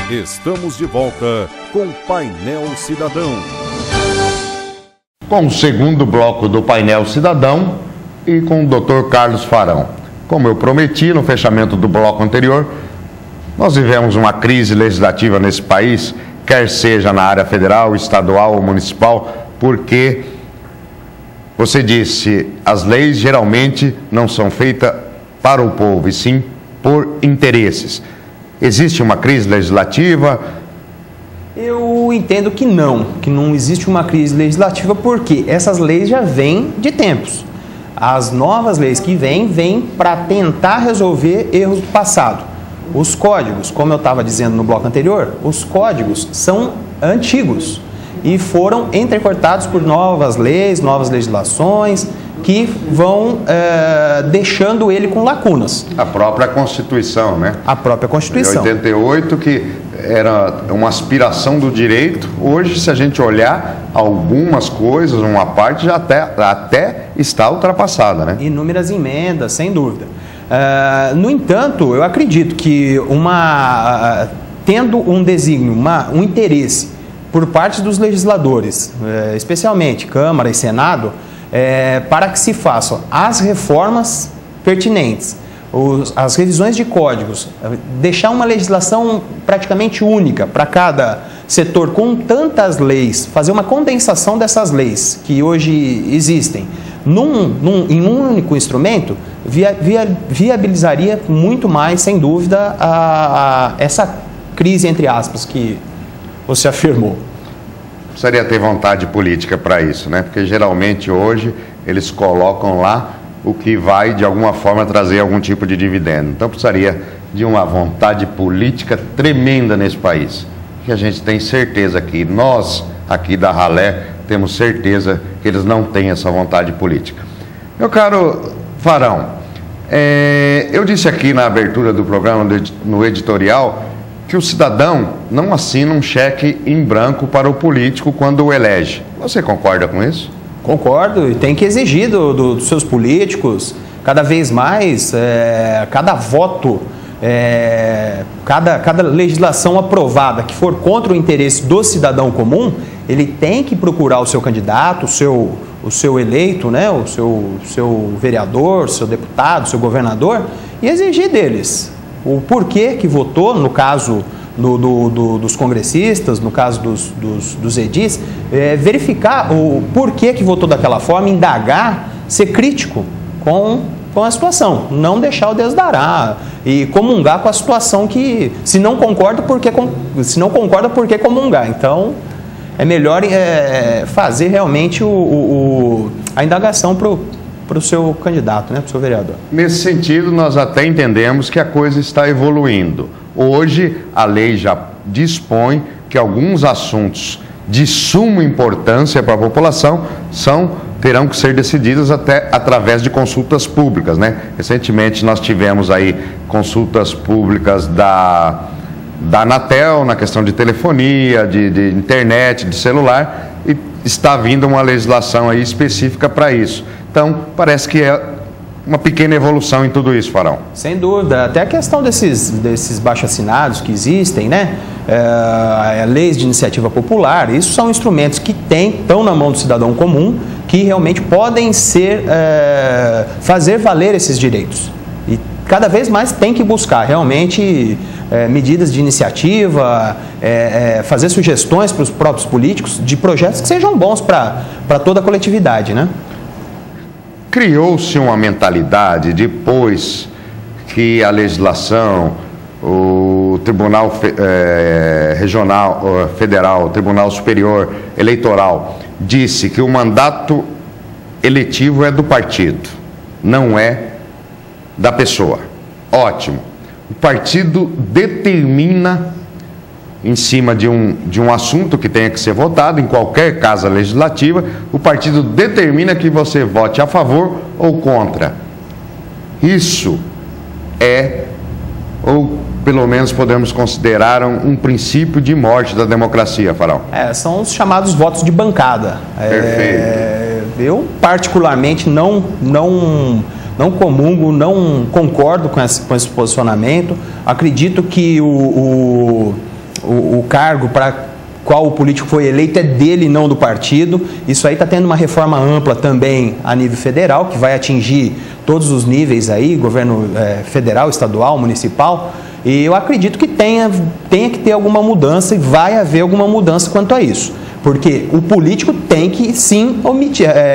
Estamos de volta com Painel Cidadão. Com o segundo bloco do Painel Cidadão e com o Dr. Carlos Farão. Como eu prometi no fechamento do bloco anterior, nós vivemos uma crise legislativa nesse país, quer seja na área federal, estadual ou municipal, porque você disse, as leis geralmente não são feitas para o povo, e sim por interesses. Existe uma crise legislativa? Eu entendo que não existe uma crise legislativa, porque essas leis já vêm de tempos. As novas leis que vêm para tentar resolver erros do passado. Os códigos, como eu estava dizendo no bloco anterior, os códigos são antigos e foram entrecortados por novas leis, novas legislações, que vão deixando ele com lacunas. A própria Constituição, né? A própria Constituição. De 88, que era uma aspiração do direito, hoje, se a gente olhar algumas coisas, uma parte já até está ultrapassada, né? Inúmeras emendas, sem dúvida. No entanto, eu acredito que tendo um desígnio, um interesse por parte dos legisladores, especialmente Câmara e Senado, para que se façam as reformas pertinentes, as revisões de códigos, deixar uma legislação praticamente única para cada setor, com tantas leis, fazer uma condensação dessas leis que hoje existem em um único instrumento, viabilizaria muito mais, sem dúvida, essa crise, entre aspas, que você afirmou. Precisaria ter vontade política para isso, né? Porque geralmente hoje eles colocam lá o que vai de alguma forma trazer algum tipo de dividendo. Então precisaria de uma vontade política tremenda nesse país. Que a gente tem certeza que nós aqui da Ralé temos certeza que eles não têm essa vontade política. Meu caro Farão, eu disse aqui na abertura do programa, no editorial, que o cidadão não assina um cheque em branco para o político quando o elege. Você concorda com isso? Concordo, e tem que exigir dos seus políticos, cada vez mais, cada voto, cada legislação aprovada que for contra o interesse do cidadão comum, ele tem que procurar o seu candidato, o seu eleito, né, o seu vereador, o seu deputado, o seu governador, e exigir deles o porquê que votou, no caso dos congressistas, no caso dos edis, verificar o porquê que votou daquela forma, indagar, ser crítico com a situação, não deixar o desdará e comungar com a situação que, se não concorda, por que comungar? Então, é melhor fazer realmente a indagação para o seu candidato, né, para o seu vereador. Nesse sentido, nós até entendemos que a coisa está evoluindo. Hoje, a lei já dispõe que alguns assuntos de suma importância para a população terão que ser decididos até através de consultas públicas, né? Recentemente, nós tivemos aí consultas públicas da Anatel, na questão de telefonia, de internet, de celular, e está vindo uma legislação aí específica para isso. Então, parece que é uma pequena evolução em tudo isso, Farão. Sem dúvida. Até a questão desses baixo-assinados que existem, né? Leis de iniciativa popular, isso são instrumentos que estão na mão do cidadão comum, que realmente podem fazer valer esses direitos. E cada vez mais tem que buscar realmente medidas de iniciativa, fazer sugestões para os próprios políticos de projetos que sejam bons para toda a coletividade, né? Criou-se uma mentalidade depois que a legislação, o Tribunal Federal, o Tribunal Superior Eleitoral, disse que o mandato eletivo é do partido, não é da pessoa. Ótimo. O partido determina, em cima de um assunto que tenha que ser votado, em qualquer casa legislativa, o partido determina que você vote a favor ou contra. Isso ou pelo menos podemos considerar um princípio de morte da democracia, Farão. São os chamados votos de bancada. Perfeito. Eu, particularmente, não comungo, não concordo com esse posicionamento. Acredito que o cargo para qual o político foi eleito é dele e não do partido. Isso aí está tendo uma reforma ampla também a nível federal, que vai atingir todos os níveis aí, governo federal, estadual, municipal. E eu acredito que tenha que ter alguma mudança e vai haver alguma mudança quanto a isso. Porque o político tem que, sim,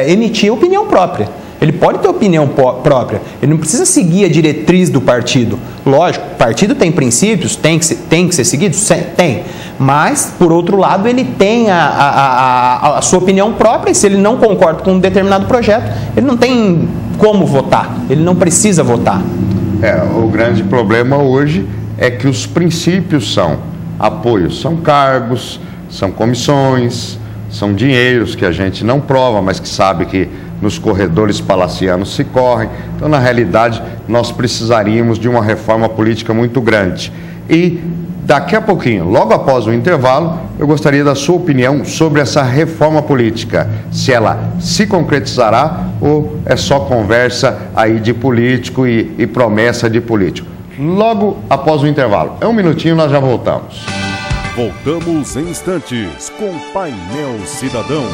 emitir opinião própria. Ele pode ter opinião própria, ele não precisa seguir a diretriz do partido. Lógico, o partido tem princípios, tem que ser seguido? Tem. Mas, por outro lado, ele tem a sua opinião própria e se ele não concorda com um determinado projeto, ele não tem como votar, ele não precisa votar. O grande problema hoje é que os princípios são apoios, são cargos, são comissões, são dinheiros que a gente não prova, mas que sabe que nos corredores palacianos se correm. Então, na realidade, nós precisaríamos de uma reforma política muito grande. E daqui a pouquinho, logo após o intervalo, eu gostaria da sua opinião sobre essa reforma política. Se ela se concretizará ou é só conversa aí de político e promessa de político. Logo após o intervalo. Um minutinho, nós já voltamos. Voltamos em instantes com Painel Cidadão.